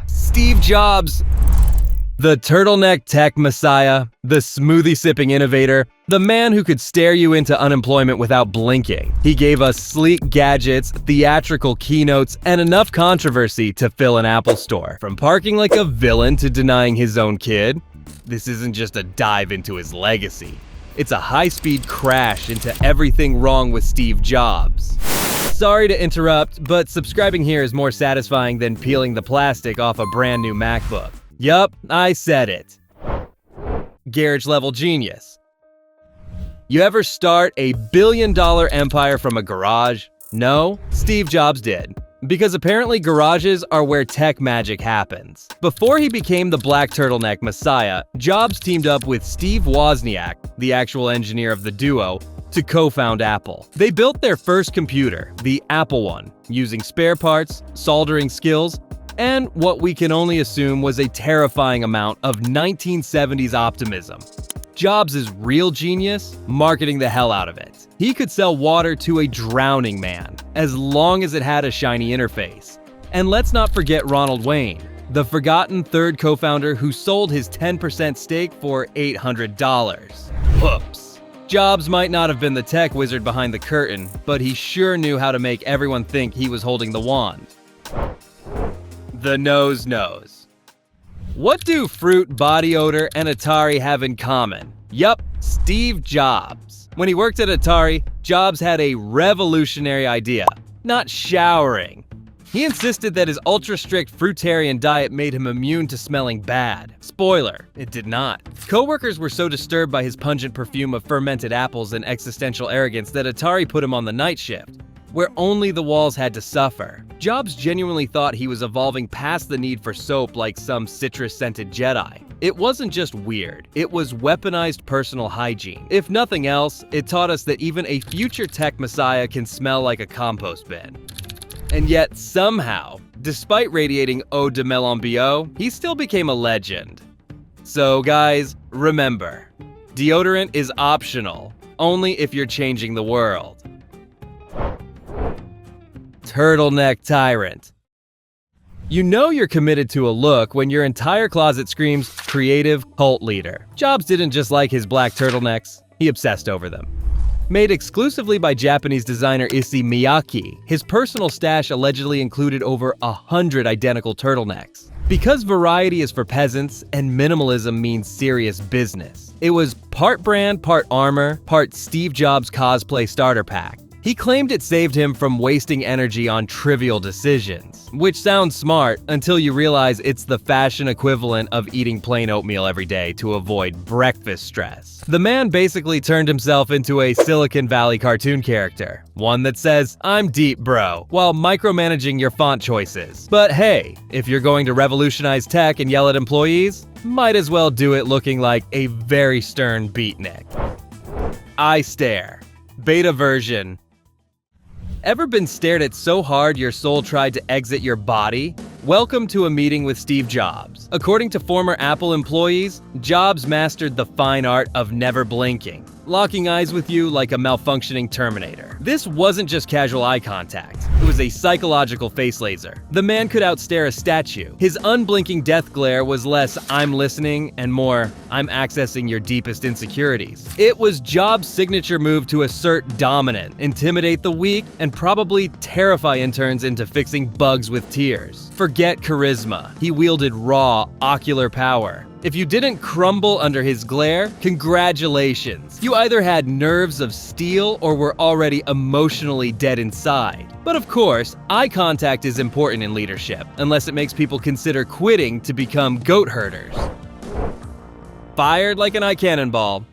Steve Jobs. The turtlenecked tech messiah, the smoothie-sipping innovator, the man who could stare you into unemployment without blinking. He gave us sleek gadgets, theatrical keynotes, and enough controversy to fill an Apple store. From parking like a villain to denying his own kid, this isn't just a dive into his legacy. It's a high-speed crash into everything wrong with Steve Jobs. Sorry to interrupt, but subscribing here is more satisfying than peeling the plastic off a brand new MacBook. Yup, I said it. Garage-level genius. You ever start a billion-dollar empire from a garage? No? Steve Jobs did. Because apparently garages are where tech magic happens. Before he became the black turtleneck messiah, Jobs teamed up with Steve Wozniak, the actual engineer of the duo, to co-found Apple. They built their first computer, the Apple I, using spare parts, soldering skills, and what we can only assume was a terrifying amount of 1970s optimism. Jobs' real genius? Marketing the hell out of it. He could sell water to a drowning man, as long as it had a shiny interface. And let's not forget Ronald Wayne, the forgotten third co-founder who sold his 10% stake for $800. Whoops. Jobs might not have been the tech wizard behind the curtain, but he sure knew how to make everyone think he was holding the wand. The nose knows. What do fruit, body odor, and Atari have in common? Yup, Steve Jobs. When he worked at Atari, Jobs had a revolutionary idea: not showering. He insisted that his ultra-strict fruitarian diet made him immune to smelling bad. Spoiler, it did not. Coworkers were so disturbed by his pungent perfume of fermented apples and existential arrogance that Atari put him on the night shift, where only the walls had to suffer. Jobs genuinely thought he was evolving past the need for soap like some citrus-scented Jedi. It wasn't just weird, it was weaponized personal hygiene. If nothing else, it taught us that even a future tech messiah can smell like a compost bin. And yet, somehow, despite radiating eau de Melambio, he still became a legend. So guys, remember, deodorant is optional, only if you're changing the world. Turtleneck tyrant. You know you're committed to a look when your entire closet screams creative cult leader. Jobs didn't just like his black turtlenecks, he obsessed over them. Made exclusively by Japanese designer Issey Miyake, his personal stash allegedly included over 100 identical turtlenecks. Because variety is for peasants and minimalism means serious business, it was part brand, part armor, part Steve Jobs cosplay starter pack. He claimed it saved him from wasting energy on trivial decisions, which sounds smart until you realize it's the fashion equivalent of eating plain oatmeal every day to avoid breakfast stress. The man basically turned himself into a Silicon Valley cartoon character, one that says, "I'm deep, bro," while micromanaging your font choices. But hey, if you're going to revolutionize tech and yell at employees, might as well do it looking like a very stern beatnik. I stare. Beta version. Ever been stared at so hard your soul tried to exit your body? Welcome to a meeting with Steve Jobs. According to former Apple employees, Jobs mastered the fine art of never blinking, locking eyes with you like a malfunctioning Terminator. This wasn't just casual eye contact, it was a psychological face laser. The man could outstare a statue. His unblinking death glare was less "I'm listening" and more "I'm accessing your deepest insecurities." It was Jobs' signature move to assert dominance, intimidate the weak, and probably terrify interns into fixing bugs with tears. Forget charisma, he wielded raw, ocular power. If you didn't crumble under his glare, congratulations. You either had nerves of steel or were already emotionally dead inside. But of course, eye contact is important in leadership, unless it makes people consider quitting to become goat herders. Fired like an eye cannonball.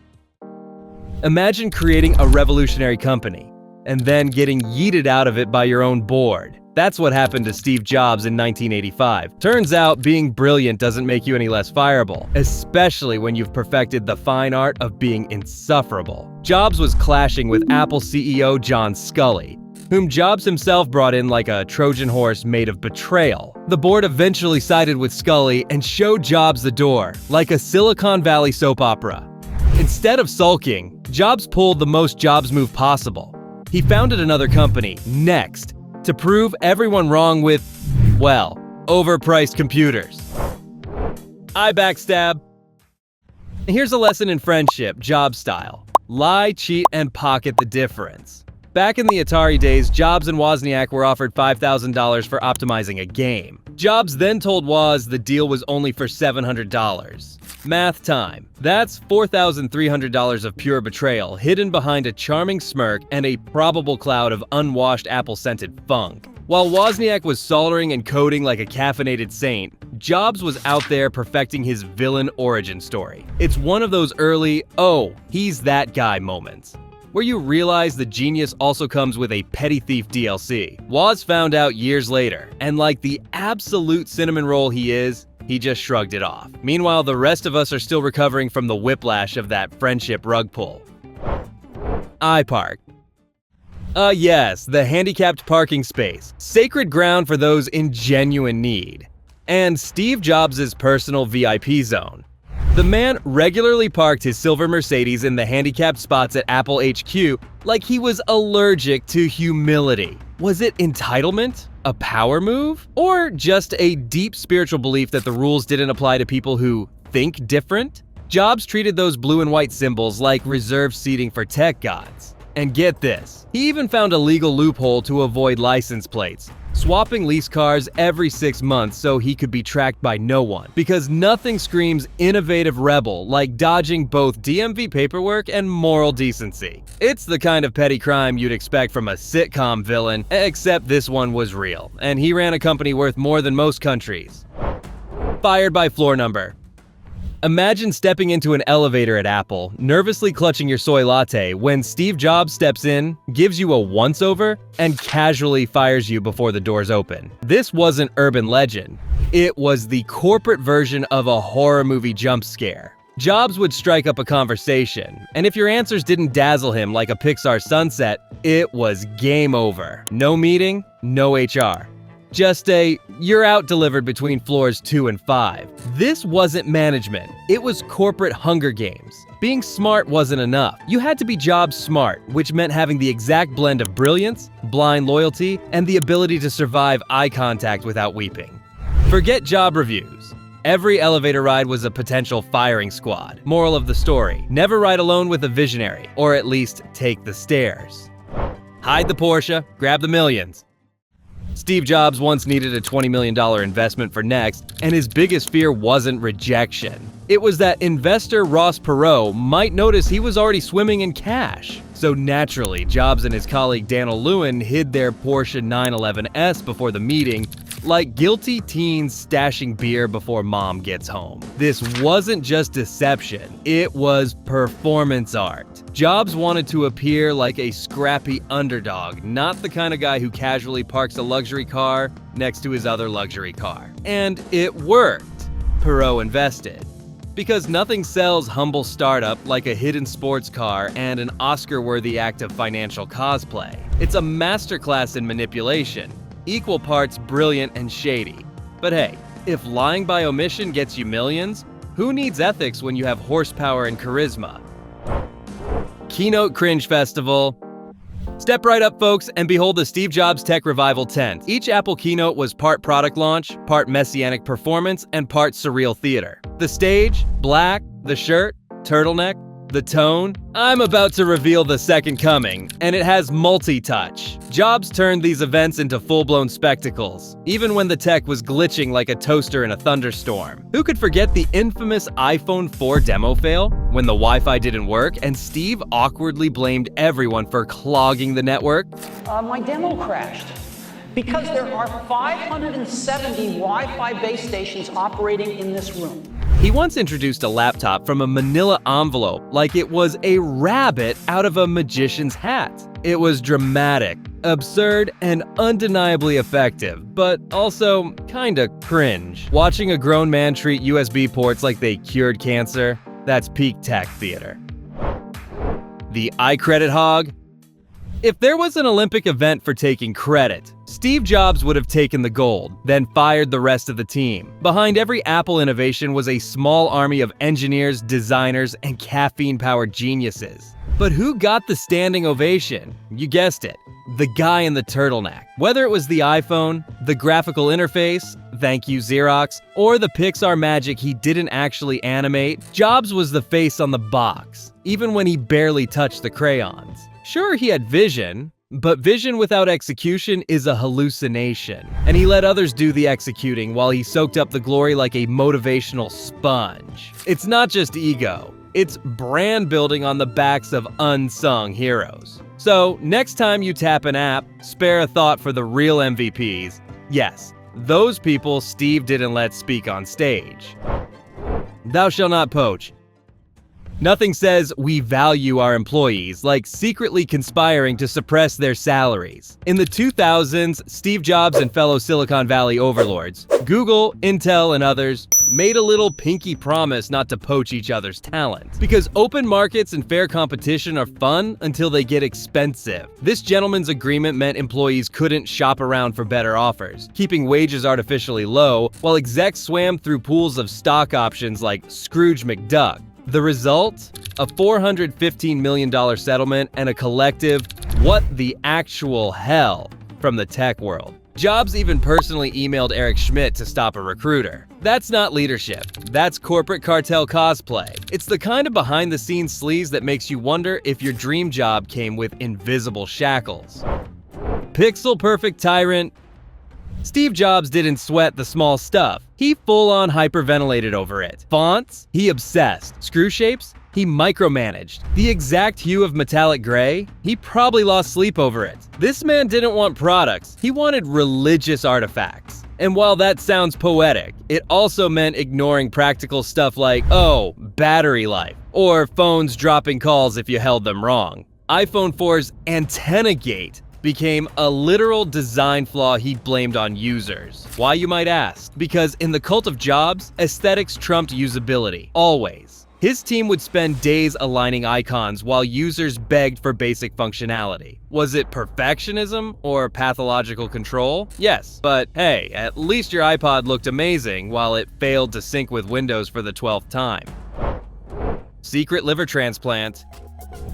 Imagine creating a revolutionary company, and then getting yeeted out of it by your own board. That's what happened to Steve Jobs in 1985. Turns out, being brilliant doesn't make you any less fireable, especially when you've perfected the fine art of being insufferable. Jobs was clashing with Apple CEO John Sculley, whom Jobs himself brought in like a Trojan horse made of betrayal. The board eventually sided with Sculley and showed Jobs the door, like a Silicon Valley soap opera. Instead of sulking, Jobs pulled the most Jobs move possible. He founded another company, Next, to prove everyone wrong with, well, Overpriced computers. I backstab. Here's a lesson in friendship, Jobs style. Lie, cheat, and pocket the difference. Back in the Atari days, Jobs and Wozniak were offered $5,000 for optimizing a game. Jobs then told Woz the deal was only for $700. Math time. That's $4,300 of pure betrayal hidden behind a charming smirk and a probable cloud of unwashed apple-scented funk. While Wozniak was soldering and coding like a caffeinated saint, Jobs was out there perfecting his villain origin story. It's one of those early, oh, he's that guy moments, where you realize the genius also comes with a petty thief DLC. Woz found out years later, and like the absolute cinnamon roll he is, he just shrugged it off. Meanwhile, the rest of us are still recovering from the whiplash of that friendship rug pull. iPark. Yes, the handicapped parking space. Sacred ground for those in genuine need. And Steve Jobs' personal VIP zone. The man regularly parked his silver Mercedes in the handicapped spots at Apple HQ like he was allergic to humility. Was it entitlement? A power move? Or just a deep spiritual belief that the rules didn't apply to people who think different? Jobs treated those blue and white symbols like reserved seating for tech gods. And get this, he even found a legal loophole to avoid license plates, swapping lease cars every 6 months so he could be tracked by no one. Because nothing screams innovative rebel like dodging both DMV paperwork and moral decency. It's the kind of petty crime you'd expect from a sitcom villain, except this one was real, and he ran a company worth more than most countries. Fired by floor number. Imagine stepping into an elevator at Apple, nervously clutching your soy latte when Steve Jobs steps in, gives you a once-over, and casually fires you before the doors open. This wasn't urban legend. It was the corporate version of a horror movie jump scare. Jobs would strike up a conversation, and if your answers didn't dazzle him like a Pixar sunset, it was game over. No meeting, no HR. Just a, you're out delivered between floors 2 and 5. This wasn't management. It was corporate Hunger Games. Being smart wasn't enough. You had to be Jobs smart, which meant having the exact blend of brilliance, blind loyalty, and the ability to survive eye contact without weeping. Forget job reviews. Every elevator ride was a potential firing squad. Moral of the story, never ride alone with a visionary, or at least take the stairs. Hide the Porsche, grab the millions. Steve Jobs once needed a $20 million investment for Next, and his biggest fear wasn't rejection. It was that investor Ross Perot might notice he was already swimming in cash. So naturally, Jobs and his colleague Daniel Lewin hid their Porsche 911S before the meeting, like guilty teens stashing beer before mom gets home. This wasn't just deception, it was performance art. Jobs wanted to appear like a scrappy underdog, not the kind of guy who casually parks a luxury car next to his other luxury car. And it worked. Perot invested. Because nothing sells humble startup like a hidden sports car and an Oscar-worthy act of financial cosplay. It's a masterclass in manipulation, equal parts brilliant and shady. But hey, if lying by omission gets you millions, who needs ethics when you have horsepower and charisma? Keynote Cringe Festival. Step right up, folks, and behold the Steve Jobs Tech Revival tent. Each Apple keynote was part product launch, part messianic performance, and part surreal theater. The stage, black. The shirt, turtleneck. The tone, I'm about to reveal the second coming, and it has multi-touch. Jobs turned these events into full-blown spectacles, even when the tech was glitching like a toaster in a thunderstorm. Who could forget the infamous iPhone 4 demo fail, when the Wi-Fi didn't work and Steve awkwardly blamed everyone for clogging the network? My demo crashed because there are 570 Wi-Fi base stations operating in this room. He once introduced a laptop from a manila envelope like it was a rabbit out of a magician's hat. It was dramatic, absurd, and undeniably effective, but also kinda cringe. Watching a grown man treat USB ports like they cured cancer, that's peak tech theater. The iCredit hog? If there was an Olympic event for taking credit, Steve Jobs would have taken the gold, then fired the rest of the team. Behind every Apple innovation was a small army of engineers, designers, and caffeine-powered geniuses. But who got the standing ovation? You guessed it, the guy in the turtleneck. Whether it was the iPhone, the graphical interface, thank you Xerox, or the Pixar magic he didn't actually animate, Jobs was the face on the box, even when he barely touched the crayons. Sure, he had vision, but vision without execution is a hallucination, and he let others do the executing while he soaked up the glory like a motivational sponge. It's not just ego, it's brand building on the backs of unsung heroes. So, next time you tap an app, spare a thought for the real MVPs. Yes, those people Steve didn't let speak on stage. Thou shalt not poach. Nothing says we value our employees like secretly conspiring to suppress their salaries. In the 2000s, Steve Jobs and fellow Silicon Valley overlords, Google, Intel, and others, made a little pinky promise not to poach each other's talent. Because open markets and fair competition are fun until they get expensive. This gentleman's agreement meant employees couldn't shop around for better offers, keeping wages artificially low, while execs swam through pools of stock options like Scrooge McDuck. The result? A $415 million settlement and a collective, what the actual hell, from the tech world. Jobs even personally emailed Eric Schmidt to stop a recruiter. That's not leadership. That's corporate cartel cosplay. It's the kind of behind-the-scenes sleaze that makes you wonder if your dream job came with invisible shackles. Pixel-perfect tyrant. Steve Jobs didn't sweat the small stuff. He full-on hyperventilated over it. Fonts? He obsessed. Screw shapes? He micromanaged. The exact hue of metallic gray? He probably lost sleep over it. This man didn't want products. He wanted religious artifacts. And while that sounds poetic, it also meant ignoring practical stuff like, oh, battery life, or phones dropping calls if you held them wrong. iPhone 4's antenna gate became a literal design flaw he blamed on users. Why, you might ask? Because in the cult of Jobs, aesthetics trumped usability. Always. His team would spend days aligning icons while users begged for basic functionality. Was it perfectionism or pathological control? Yes, but hey, at least your iPod looked amazing while it failed to sync with Windows for the 12th time. Secret liver transplant.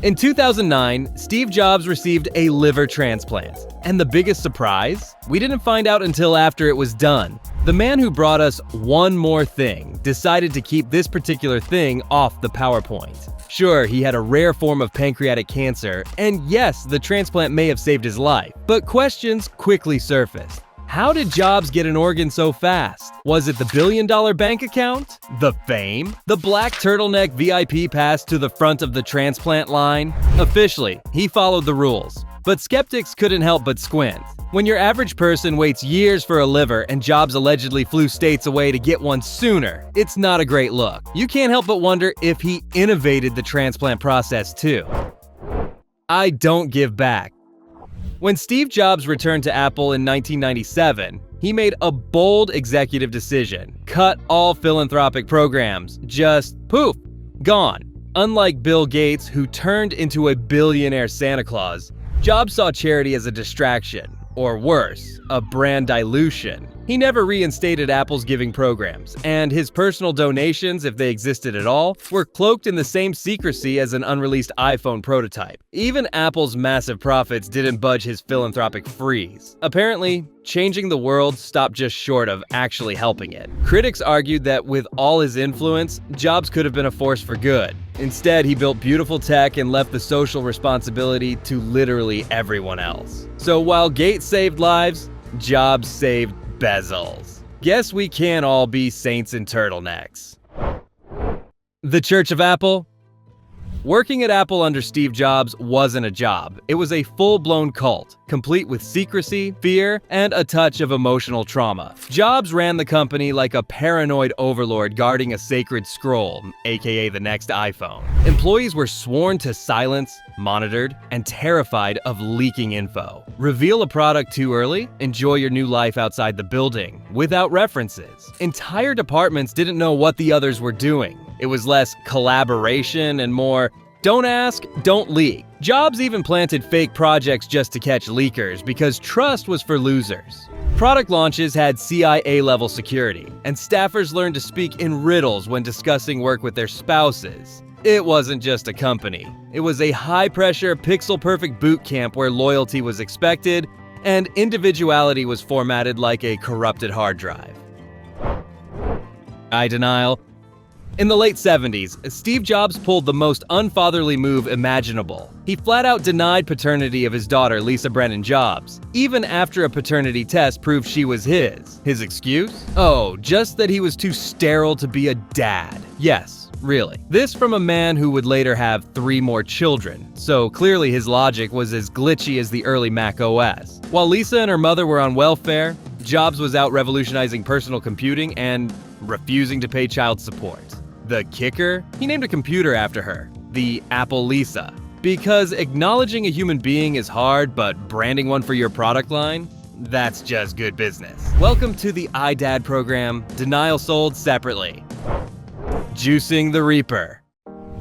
In 2009, Steve Jobs received a liver transplant. And the biggest surprise? We didn't find out until after it was done. The man who brought us one more thing decided to keep this particular thing off the PowerPoint. Sure, he had a rare form of pancreatic cancer, and yes, the transplant may have saved his life. But questions quickly surfaced. How did Jobs get an organ so fast? Was it the billion-dollar bank account? The fame? The black turtleneck VIP pass to the front of the transplant line? Officially, he followed the rules. But skeptics couldn't help but squint. When your average person waits years for a liver and Jobs allegedly flew states away to get one sooner, it's not a great look. You can't help but wonder if he innovated the transplant process too. I don't give back. When Steve Jobs returned to Apple in 1997, he made a bold executive decision. Cut all philanthropic programs. Just poof, gone. Unlike Bill Gates, who turned into a billionaire Santa Claus, Jobs saw charity as a distraction, or worse, a brand dilution. He never reinstated Apple's giving programs, and his personal donations, if they existed at all, were cloaked in the same secrecy as an unreleased iPhone prototype. Even Apple's massive profits didn't budge his philanthropic freeze. Apparently, changing the world stopped just short of actually helping it. Critics argued that with all his influence, Jobs could have been a force for good. Instead, he built beautiful tech and left the social responsibility to literally everyone else. So while Gates saved lives, Jobs saved bezels. Guess we can't all be saints in turtlenecks. The Church of Apple? Working at Apple under Steve Jobs wasn't a job. It was a full-blown cult, complete with secrecy, fear, and a touch of emotional trauma. Jobs ran the company like a paranoid overlord guarding a sacred scroll, aka the next iPhone. Employees were sworn to silence, monitored, and terrified of leaking info. Reveal a product too early? Enjoy your new life outside the building, without references. Entire departments didn't know what the others were doing. It was less collaboration and more, don't ask, don't leak. Jobs even planted fake projects just to catch leakers because trust was for losers. Product launches had CIA-level security, and staffers learned to speak in riddles when discussing work with their spouses. It wasn't just a company. It was a high-pressure, pixel-perfect boot camp where loyalty was expected and individuality was formatted like a corrupted hard drive. denial. In the late 70s, Steve Jobs pulled the most unfatherly move imaginable. He flat out denied paternity of his daughter, Lisa Brennan Jobs, even after a paternity test proved she was his. His excuse? Oh, just that he was too sterile to be a dad. Yes, really. This from a man who would later have 3 more children, so clearly his logic was as glitchy as the early Mac OS. While Lisa and her mother were on welfare, Jobs was out revolutionizing personal computing and refusing to pay child support. The kicker? He named a computer after her, the Apple Lisa. Because acknowledging a human being is hard, but branding one for your product line? That's just good business. Welcome to the iDad program, Denial Sold Separately. Juicing the Reaper.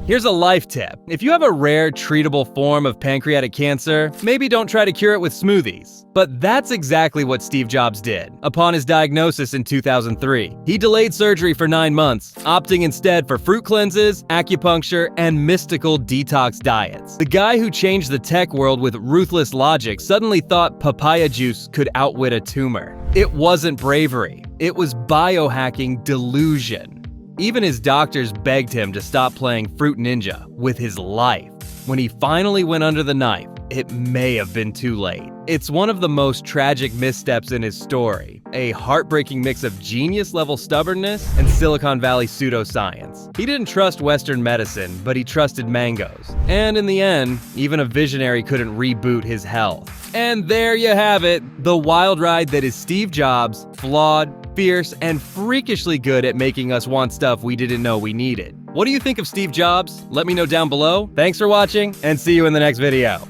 Here's a life tip. If you have a rare, treatable form of pancreatic cancer, maybe don't try to cure it with smoothies. But that's exactly what Steve Jobs did. Upon his diagnosis in 2003, he delayed surgery for 9 months, opting instead for fruit cleanses, acupuncture, and mystical detox diets. The guy who changed the tech world with ruthless logic suddenly thought papaya juice could outwit a tumor. It wasn't bravery. It was biohacking delusion. Even his doctors begged him to stop playing Fruit Ninja with his life. When he finally went under the knife, it may have been too late. It's one of the most tragic missteps in his story, a heartbreaking mix of genius-level stubbornness and Silicon Valley pseudoscience. He didn't trust Western medicine, but he trusted mangoes. And in the end, even a visionary couldn't reboot his health. And there you have it, the wild ride that is Steve Jobs, flawed, fierce, and freakishly good at making us want stuff we didn't know we needed. What do you think of Steve Jobs? Let me know down below. Thanks for watching, and see you in the next video.